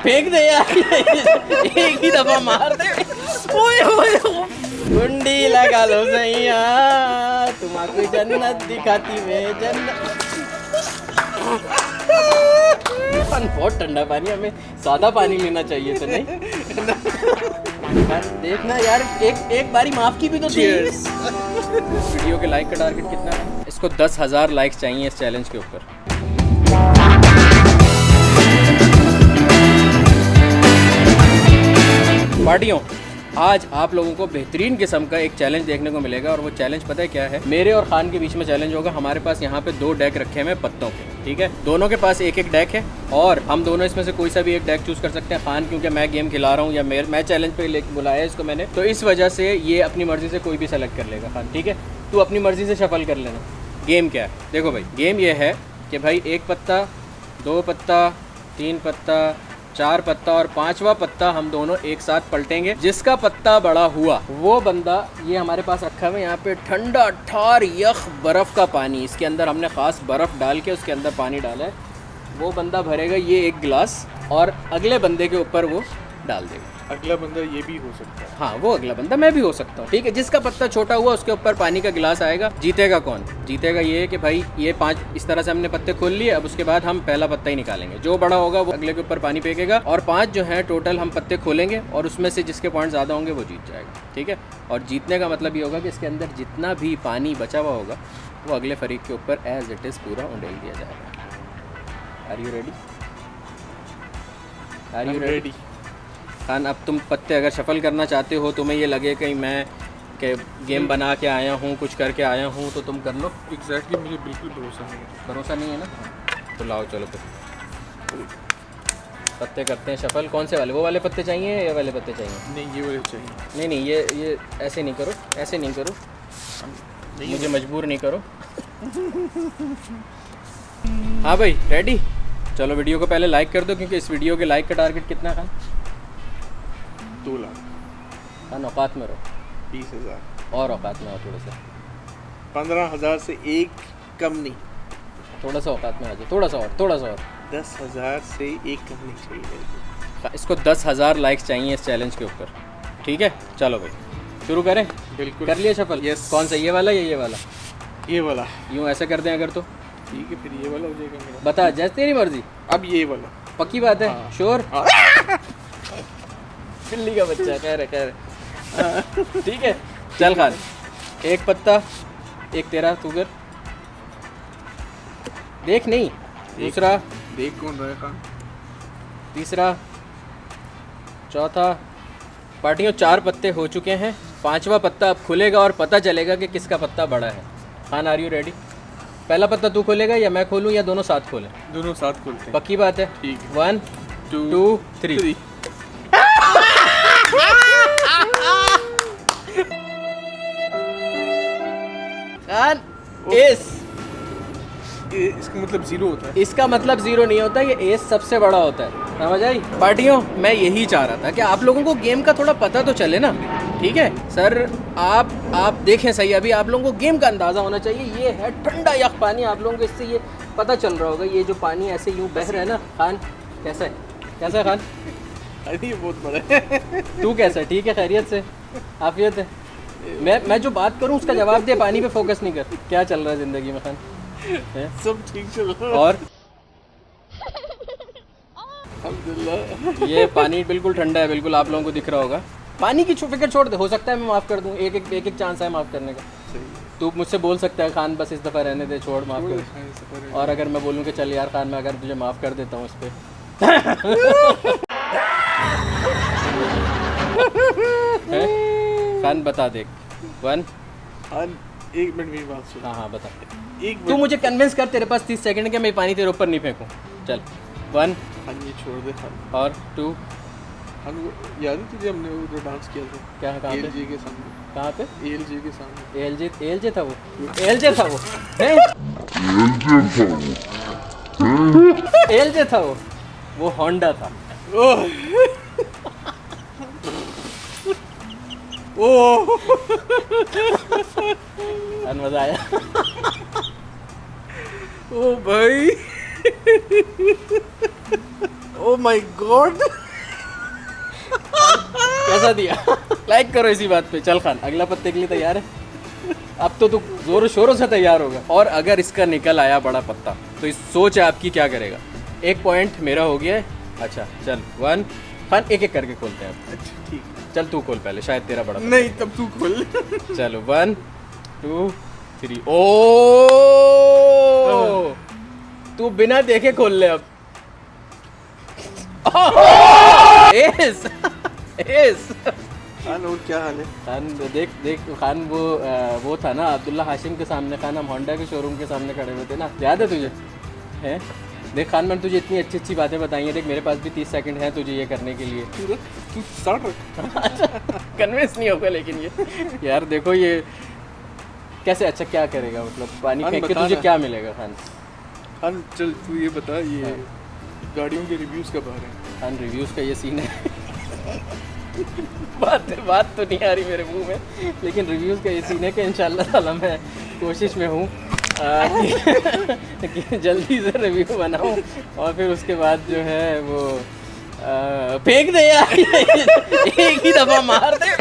फेंक दे यार, एक ही दफा मार दे। ओए ओए कुंडी लगा लो सैया, तुम्हारी जन्नत दिखाती वे जन्नत। बहुत ठंडा पानी, हमें सादा पानी लेना चाहिए था नहीं? देखना यार, एक बारी माफ की भी तो थी। वीडियो के लाइक का टारगेट कितना है? इसको 10,000 लाइक्स चाहिए इस चैलेंज के ऊपर। पार्टियों, आज आप लोगों को बेहतरीन किस्म का एक चैलेंज देखने को मिलेगा, और वो चैलेंज पता है क्या है? मेरे और खान के बीच में चैलेंज होगा। हमारे पास यहाँ पे 2 डेक रखे हुए पत्तों के, ठीक है? दोनों के पास एक एक डेक है, और हम दोनों इसमें से कोई सा भी एक डेक चूज कर सकते हैं। खान क्योंकि मैं गेम खिला रहा हूँ, या मैं चैलेंज पे लेके बुलाया इसको मैंने, तो इस वजह से ये अपनी मर्जी से कोई भी सेलेक्ट कर लेगा। खान ठीक है, तू अपनी मर्जी से शफल कर लेना। गेम क्या है देखो भाई, गेम ये है कि भाई 1 पत्ता, 2 पत्ता, 3 पत्ता, 4 पत्ता और 5वां पत्ता हम दोनों एक साथ पलटेंगे। जिसका पत्ता बड़ा हुआ वो बंदा, ये हमारे पास रखा है यहाँ पे ठंडा ठार यख बर्फ़ का पानी, इसके अंदर हमने ख़ास बर्फ़ डाल के उसके अंदर पानी डाला है, वो बंदा भरेगा ये 1 गिलास और अगले बंदे के ऊपर वो डाल देगा। अगला बंदा ये भी हो सकता है। हाँ, वो अगला बंदा मैं भी हो सकता हूँ, ठीक है? जिसका पत्ता छोटा हुआ उसके ऊपर पानी का गिलास आएगा। जीतेगा कौन? जीतेगा ये है कि भाई ये 5 इस तरह से हमने पत्ते खोल लिए, अब उसके बाद हम पहला पत्ता ही निकालेंगे। जो बड़ा होगा वो अगले के ऊपर पानी फेंकेगा, और 5 जो हैं टोटल हम पत्ते खोलेंगे, और उसमें से जिसके पॉइंट ज़्यादा होंगे वो जीत जाएगा, ठीक है? और जीतने का मतलब ये होगा कि इसके अंदर जितना भी पानी बचा हुआ होगा वो अगले फरीक के ऊपर एज इट इज़ पूरा उंडेल दिया जाएगा। Are you ready? Are you ready? Khan, अब तुम पत्ते अगर शफल करना चाहते हो, तुम्हें ये लगे कि मैं के गेम बना के आया हूँ, कुछ करके आया हूँ, तो तुम कर लो। एग्जैक्टली, मुझे बिल्कुल भरोसा नहीं है। भरोसा नहीं है ना? तो लाओ चलो फिर पत्ते करते हैं शफल। कौन से वाले? वो वाले पत्ते चाहिए या ये वाले पत्ते चाहिए? नहीं, ये वाले चाहिए। नहीं नहीं, ये ऐसे नहीं करो, ऐसे नहीं करो, मुझे मजबूर नहीं करो। हाँ भाई, रेडी? चलो वीडियो को पहले लाइक कर दो, क्योंकि इस वीडियो के लाइक का टारगेट कितना था? 2 लाख। हाँ, औकात में रहो। 20,000 और औकात में आओ थोड़ा सा। 15,000 से एक कम नहीं। थोड़ा सा औकात में आ जाओ, थोड़ा सा और, थोड़ा सा और। 10,000 से एक कम नहीं चाहिए मेरे को। इसको 10,000 लाइक्स चाहिए इस चैलेंज के ऊपर, ठीक है? चलो भाई शुरू करें। बिल्कुल। कर लिया शफल? यस। कौन सा, ये वाला या ये वाला? ये वाला। यूँ ऐसा कर दें अगर तो? ठीक है, फिर ये वाला हो जाएगा मेरा। बता, जैसे तेरी मर्जी। अब ये वाला। पक्की बात है? हाँ। श्योर? हाँ। बिल्ली का बच्चा, खैर है। ठीक है, चल खान, 1 पत्ता, 1 तेरा, तू कर। देख नहीं, दूसरा, देख कौन रहा है खान? तीसरा, चौथा। पार्टियों 4 पत्ते हो चुके हैं, 5वां पत्ता अब खुलेगा और पता चलेगा कि किसका पत्ता बड़ा है। Khan, are you ready? पहला पत्ता तू खोलेगा या मैं खोलूँ, या दोनों साथ खोलें? दोनों साथ खोलते हैं। पक्की बात है? ठीक है। 1 2 3। खान, एस। इसका मतलब 0 होता है? इसका मतलब 0 नहीं होता, ये एस सबसे बड़ा होता है। समझ आई? पार्टियों, मैं यही चाह रहा था कि आप लोगों को गेम का थोड़ा पता तो चले ना, ठीक है? सर आप देखें सही, अभी आप लोगों को गेम का अंदाज़ा होना चाहिए। ये है ठंडा यख पानी, आप लोगों को इससे ये पता चल रहा होगा, ये जो पानी ऐसे यूँ बह रहा है ना। खान कैसा है? कैसा है खान? अरे ये बहुत बड़ा है। तू कैसा है? ठीक है, खैरियत से, आफियत है? मैं जो बात करूं उसका जवाब दे, पानी पे फोकस नहीं कर। क्या चल रहा है ज़िंदगी में खान? सब ठीक चल रहा है। और अल्हम्दुलिल्लाह। ये पानी बिल्कुल ठंडा है, बिल्कुल आप लोगों को दिख रहा होगा। पानी की फिक्र छोड़ दे, हो सकता है मैं माफ़ कर दूं, एक चांस है माफ़ करने का। तू मुझसे बोल सकता है खान बस इस दफ़ा रहने दे, छोड़, माफ़ कर। और अगर मैं बोलूँ कि चल यार खान, मैं अगर तुझे माफ़ कर देता हूँ इस पर। खान बता दे। 1। खान, 1 मिनट मेरी बात सुन। हाँ हाँ बता। एक तू मुझे कन्विंस कर, तेरे पास 30 सेकंड के, मैं पानी तेरे ऊपर नहीं फेंकूँ। चल 1। खान ये छोड़ दे खान। और 2। खान, वो याद है तुझे हमने उधर डांस किया था? क्या? कहाँ पे? ALJ के सामने। कहाँ पे? ALJ के सामने। ALJ था वो? ALJ था वो? ALJ था वो होंडा था। ओह ओह मज़ा आया? ओ भाई। Oh my God. कैसा दिया? लाइक करो इसी बात पे। चल खान, अगला पत्ते के लिए तैयार है? अब तो तू जोरों शोरों से तैयार होगा। और अगर इसका निकल आया बड़ा पत्ता तो इस सोच आपकी क्या करेगा? 1 पॉइंट मेरा हो गया है। अच्छा चल 1 खान, एक एक करके खोलते हैं अब। अच्छा ठीक। चल तू खोल पहले, शायद तेरा बड़ा नहीं तब तू खोल। चलो 1 2 3। ओ तू बिना देखे खोल ले अब। S S. खान और क्या हाल है? खान देख देख खान, वो था ना अब्दुल्ला हाशिम के सामने। खान हम होंडा के शोरूम के सामने खड़े हुए थे ना, याद है तुझे? हैं देख खान, मैंने तुझे इतनी अच्छी अच्छी बातें बताई हैं। देख मेरे पास भी 30 सेकंड हैं तुझे ये करने के लिए। तू रख, तू स्टार्ट रख। कन्विंस नहीं होगा लेकिन ये यार देखो ये कैसे। अच्छा क्या करेगा मतलब? पानी खान फेंक के बता तुझे ना। क्या मिलेगा खान? खान चल तू ये बता, ये हाँ। गाड़ियों के रिव्यूज कब आ रहे हैं? खान रिव्यूज़ का ये सीन है। बात तो नहीं आ रही मेरे मुंह में, लेकिन रिव्यूज़ का ये सीन है कि इंशाल्लाह ताला मैं कोशिश में हूँ कि जल्दी से रिव्यू बनाऊँ और फिर उसके बाद जो है वो फेंक दे यार। एक ही दफ़ा मार दे।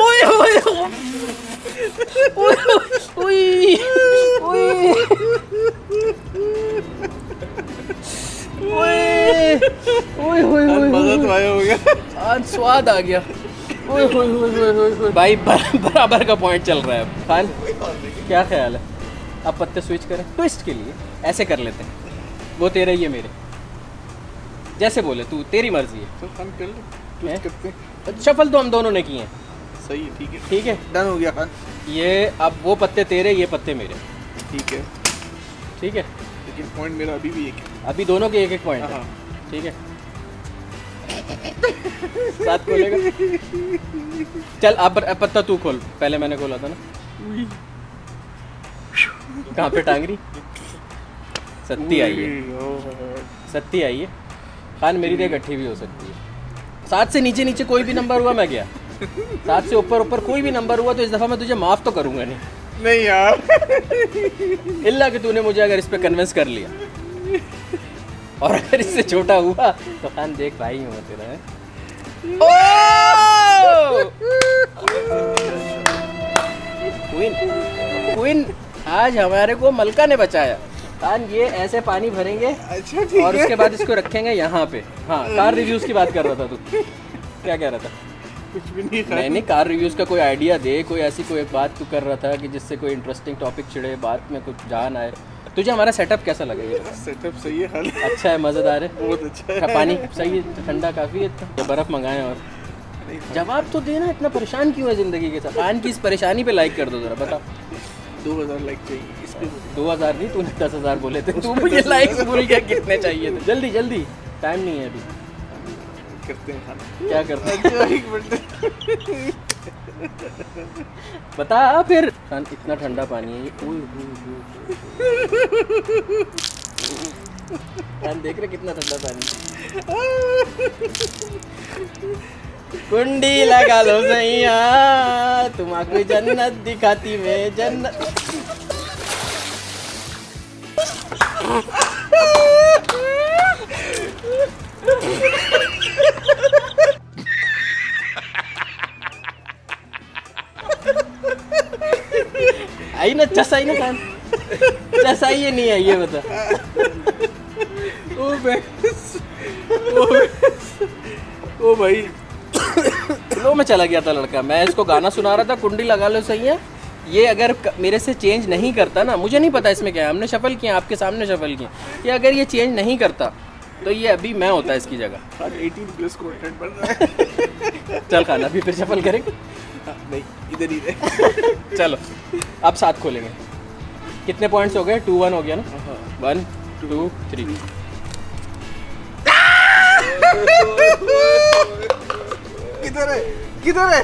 ओए ओए ओए ओए ओए ओए खान मजा तो आया होगा। आज स्वाद आ गया। ओए होए होए होए होए होए। भाई बराबर का पॉइंट चल रहा है अब। खान क्या ख्याल है? अब पत्ते स्विच करें ट्विस्ट के लिए? ऐसे कर लेते हैं, वो तेरे ही है मेरे, जैसे बोले तू, तेरी मर्जी है। चल खान कर ले, हैं? ट्विस्ट करते हैं। शफल तो हम दोनों ने किए हैं। सही है, ठीक है। ठीक है डन हो गया खान। ये अब वो पत्ते तेरे, ये पत्ते मेरे। ठीक है, ठीक है लेकिन पॉइंट मेरा अभी भी एक है। अभी दोनों के एक एक पॉइंट है। हाँ। ठीक है साथ खोलेगा। चल अब पत्ता तू खोल, पहले मैंने खोला था ना। कहाँ पे टांगरी? सत्ती आई है, सत्ती आई है। खान मेरी तो इकट्ठी भी हो सकती है। 7 से नीचे नीचे कोई भी नंबर हुआ मैं गया, 7 से ऊपर ऊपर कोई भी नंबर हुआ तो इस दफ़ा मैं तुझे माफ़ तो करूँगा नहीं। नहीं यार। इल्ला कि तूने मुझे अगर इस पे कन्विंस कर लिया, और अगर इससे छोटा हुआ तो खान देख भाई हूँ मैं तेरा है। क्वीन क्वीन आज हमारे को मलका ने बचाया। खान ये ऐसे पानी भरेंगे अच्छा ठीक और है। उसके बाद इसको रखेंगे यहाँ पे। हाँ कार रिव्यूज़ की बात कर रहा था तू, क्या कह रहा था? कुछ भी नहीं खान। नहीं नहीं, कार रिव्यूज़ का कोई आइडिया दे, कोई ऐसी कोई एक बात तू कर रहा था कि जिससे कोई इंटरेस्टिंग टॉपिक छिड़े, बात में कुछ जान आए। तुझे हमारा सेटअप कैसा लगा? ये सेटअप सही है खान, अच्छा है, मज़ेदार है, बहुत अच्छा है। पानी सही है, ठंडा काफ़ी है इतना। या बर्फ़ मंगाएं और नहीं खान, जवाब तो देना। इतना परेशान क्यों है ज़िंदगी के साथ? खान की इस परेशानी पे लाइक कर दो ज़रा, बता। 2000 लाइक चाहिए इस पे। 2000 नहीं, तूने 10,000 बोले थे। तू मुझे लाइक्स भूल गया कितने चाहिए थे। जल्दी जल्दी, टाइम नहीं है अभी। करते हैं खान। क्या करते हैं? अच्छा एक मिनट। बता फिर। खान इतना ठंडा पानी है ये। ओए होए होए। खान देख रहे कितना ठंडा पानी है। कुंडी लगा लो सैया, तुम्हारी जन्नत दिखाती मैं जन्नत। आई ना चसाई ना खान, चसाई है नहीं आई ये बता। ओ बस, ओ भाई लो में चला गया था लड़का। मैं इसको गाना सुना रहा था, कुंडी लगा लो सही है। ये अगर मेरे से चेंज नहीं करता ना, मुझे नहीं पता इसमें क्या है, हमने शफल किया, आपके सामने शफल किया, ये अगर ये चेंज नहीं करता तो ये अभी मैं होता इसकी जगह। खान 18+ कंटेंट बन रहा है। चल खाना अभी फिर शफल करेंगे। नहीं इधर ही रहे। चलो अब साथ खोलेंगे। कितने पॉइंट्स हो गए? 2-1 हो गया ना? 1 2 3। किधर है, किधर है?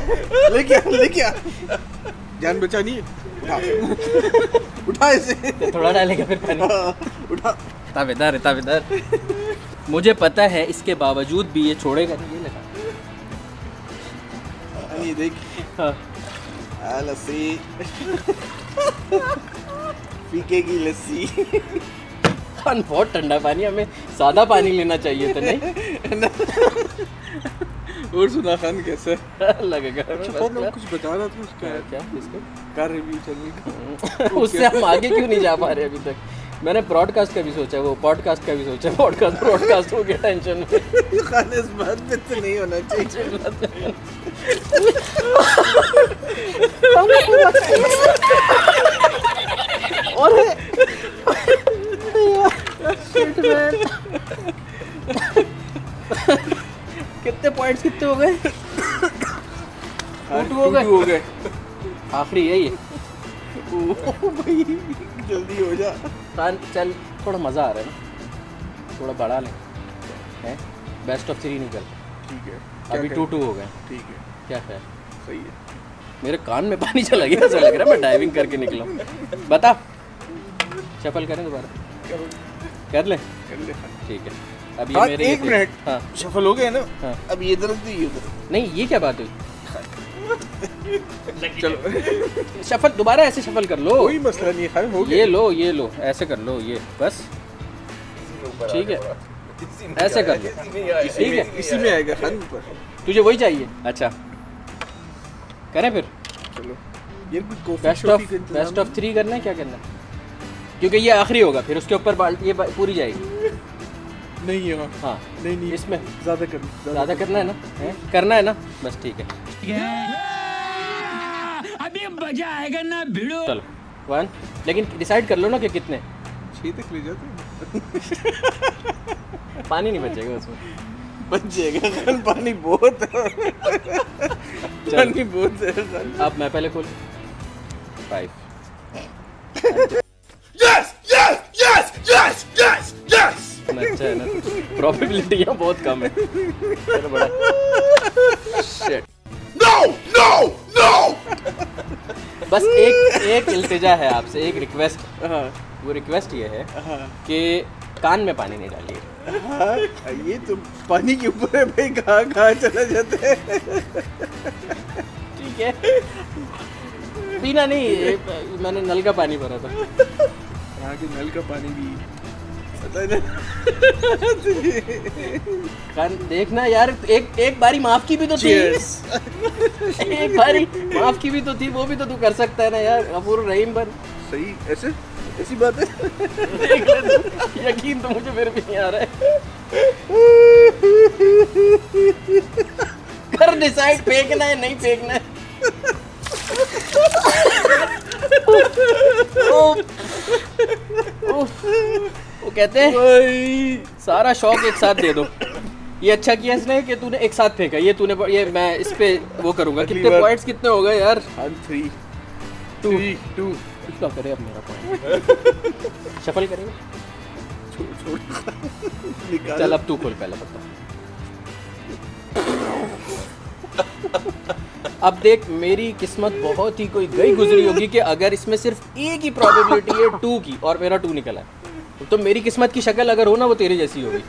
लेके आ, लेके आ। जान बचानी है, उठा उठा इसे। थोड़ा डालेगा फिर पानी। उठा। ताबेदार है ताबेदार। मुझे पता है इसके बावजूद भी ये छोड़ेगा नहीं। ये लगा। ये देख। हाँ लस्सी। फीके की लस्सी। खान बहुत ठंडा पानी, हमें सादा पानी लेना चाहिए था नहीं? और सुना खान कैसे लगेगा कुछ बता रहा था उसका क्या इसको कार रिव्यू चलने का। उससे हम आगे क्यों नहीं जा पा रहे अभी तक? मैंने ब्रॉडकास्ट का भी सोचा, वो पॉडकास्ट का भी सोचा, ब्रॉडकास्ट हो गया टेंशन में। खान इस बात पे तो नहीं होना चाहिए। और कितने पॉइंट्स कितने हो गए? 2 हो गए। आखिरी यही है। ओ भाई जल्दी हो जा। चल थोड़ा मज़ा आ रहा है ना, थोड़ा बढ़ा लें हैं। बेस्ट ऑफ 3 निकल, ठीक है अभी 2-2 हो गए। ठीक है क्या ख्याल? सही है। मेरे कान में पानी चला गया, ऐसा लग रहा है मैं डाइविंग करके निकला हूँ। बता, शफल करें दोबारा? कर ले। ठीक है। अब ये मेरे एक मिनट। हाँ सफल हो गए ना। हाँ। अब ये तरफ तो ये उधर। नहीं, ये क्या बात हुई? चलो शफल दोबारा ऐसे शफल कर लो। कोई मसला नहीं है, हो गया। ये लो ऐसे कर लो, ये बस ठीक है, ऐसे कर लो। ठीक है, इसी में आएगा खान ऊपर। तुझे वही चाहिए? अच्छा करें फिर। चलो ये कोई कॉफी बेस्ट ऑफ 3 करना है, क्या करना है? क्योंकि ये आखिरी होगा, फिर उसके ऊपर बाल्टी ये पूरी जाएगी। नहीं है वहाँ। हाँ नहीं इसमें ज़्यादा करना है ना, करना है ना, बस ठीक है। अभी मजा आएगा ना भिड़ो। चलो 1, लेकिन डिसाइड कर लो ना कि कितने। 6 तक ले जाते हैं। पानी नहीं बचेगा उसमें। बच जाएगा खान, पानी बहुत है। पानी बहुत है खान। अब मैं पहले खोल 5। अच्छा है ना, प्रोबेबिलिटी यहाँ बहुत कम है। चलो बड़ा शिट। नो बस एक इल्तिजा है आपसे, एक रिक्वेस्ट। हाँ वो रिक्वेस्ट ये है हाँ कि कान में पानी नहीं डालिए। हाँ, ये तो पानी के ऊपर है भाई, कहाँ चला जाता है। ठीक है, पीना नहीं, मैंने नल का पानी भरा था। यहाँ के नल का पानी भी पता है ना। कान देखना यार, एक बारी माफ की भी तो थी। एक बारी माफ की भी तो थी, वो भी तो तू कर सकता है ना यार, गफूर रहीम बन। सही ऐसी बात है। देख ले तू, यकीन तो मुझे फिर भी नहीं आ रहा है। कर डिसाइड, फेंकना है नहीं फेंकना है। वो कहते हैं सारा शौक एक साथ दे दो। ये अच्छा किया इसने कि तूने एक साथ फेंका। ये तूने ये मैं इस पे वो करूंगा। कितने पॉइंट्स कितने हो गए यार? 3 2 कितना करे अब मेरा पॉइंट? शफल करेंगे। छोड़ निकाल। चल अब तू खोल पहले, बता। अब देख, मेरी किस्मत बहुत ही कोई गई गुजरी होगी कि अगर इसमें सिर्फ एक ही प्रोबेबिलिटी है 2 की और मेरा 2 निकला है, तो मेरी किस्मत की शक्ल अगर हो ना, वो तेरे जैसी होगी।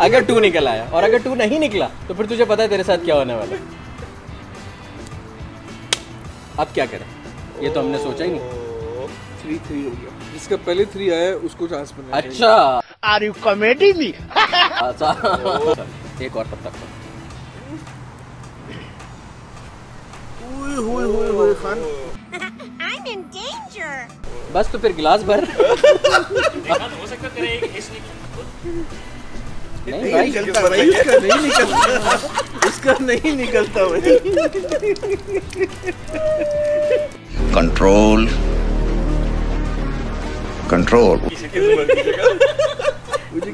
अगर 2 निकल आया, और अगर 2 नहीं निकला तो फिर तुझे पता है तेरे साथ क्या होने वाला है। अब क्या करें, ये तो हमने सोचा ही नहीं। 3 हो गया, जिसका पहले 3 आया उसको चांस बना। अच्छा, आर यू कॉमेडी मी? एक और पत्ता। ओए खान। I'm in danger. बस तो फिर गिलास भर। हो सकता तेरा एक नहीं नहीं भाई, निकलता भाई, उसका नहीं निकलता। उसका नहीं निकलता भाई। कंट्रोल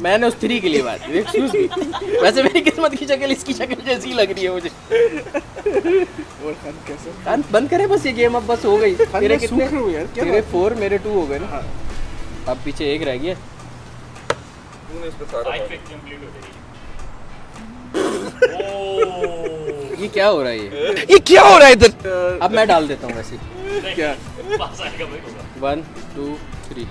मैंने उस 3 के लिए बात की। एक्सक्यूज मी, वैसे मेरी किस्मत की शक्ल इसकी शक्ल जैसी लग रही है मुझे। और खान कैसा? कान बंद करे बस, ये गेम अब बस हो गई। तेरे मैं कितने? सूख रहा हूँ यार, क्या तेरे बात? 4, मेरे 2 हो गए ना। हाँ। अब पीछे एक रह गया। ये क्या हो रहा है? ये क्या हो रहा है इधर? अब मैं डाल देता हूँ वैसे। क्या? 1 2 3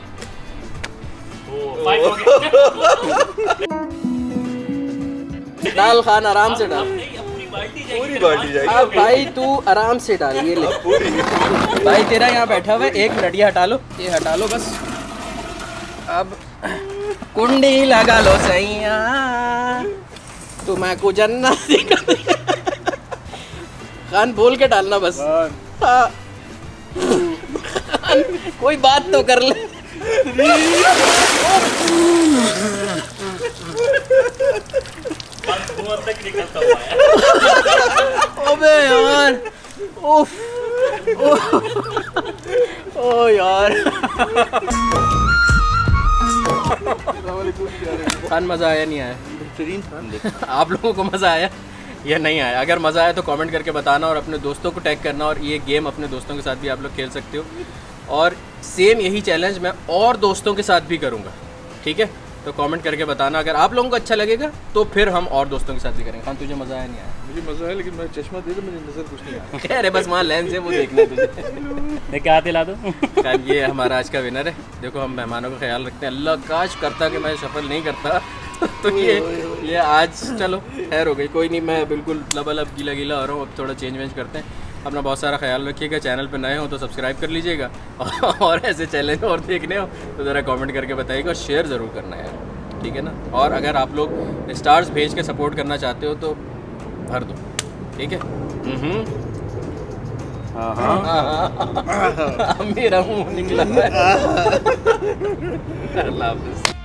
डाल खान, आराम से डाल। पूरी बाल्टी जाएगी। अब भाई तू आराम से डाल, ये ले। भाई तेरा यहाँ बैठा हुआ है, 1 मिनट, ये हटा लो, ये हटा लो बस। अब कुंडी लगा लो सैया तुम्हें को जन्नत दिखा खान बोल के डालना बस। हाँ। खान, कोई बात तो कर ले। तक निकलता हुआ है। अबे यार उफ ओ यार खान मज़ा आया नहीं आया? बेहतरीन था। आप लोगों को मज़ा आया या नहीं आया? अगर मज़ा आया तो कमेंट करके बताना और अपने दोस्तों को टैग करना, और ये गेम अपने दोस्तों के साथ भी आप लोग खेल सकते हो। और सेम यही चैलेंज मैं और दोस्तों के साथ भी करूँगा, ठीक है? तो कमेंट करके बताना अगर आप लोगों को अच्छा लगेगा तो फिर हम और दोस्तों के साथ भी करेंगे। खान तुझे मज़ा आया नहीं आया? मुझे मजा आया, लेकिन मैं चश्मा दे तो मुझे नजर कुछ नहीं आया। अरे बस वहाँ लेंस है वो देखना है तुझे। मैं क्या दिला दूँ? खान ये हमारा आज का विनर है। देखो हम मेहमानों का ख्याल रखते हैं। अल्लाह काश करता कि मैं सफल नहीं करता तो ये आज चलो खैर हो गई, कोई नहीं। मैं बिल्कुल लबालब गीला गीला हो रहा हूँ। अब थोड़ा चेंज वेंज करते हैं। अपना बहुत सारा ख्याल रखिएगा। चैनल पे नए हो तो सब्सक्राइब कर लीजिएगा और ऐसे चैलेंज और देखने हो तो ज़रा कमेंट करके बताइएगा और शेयर ज़रूर करना है यार, ठीक है ना? और अगर आप लोग स्टार्स भेज के सपोर्ट करना चाहते हो तो भर दो, ठीक है? मेरा मुंह निकला है। अल्लाह हाफ़िज़।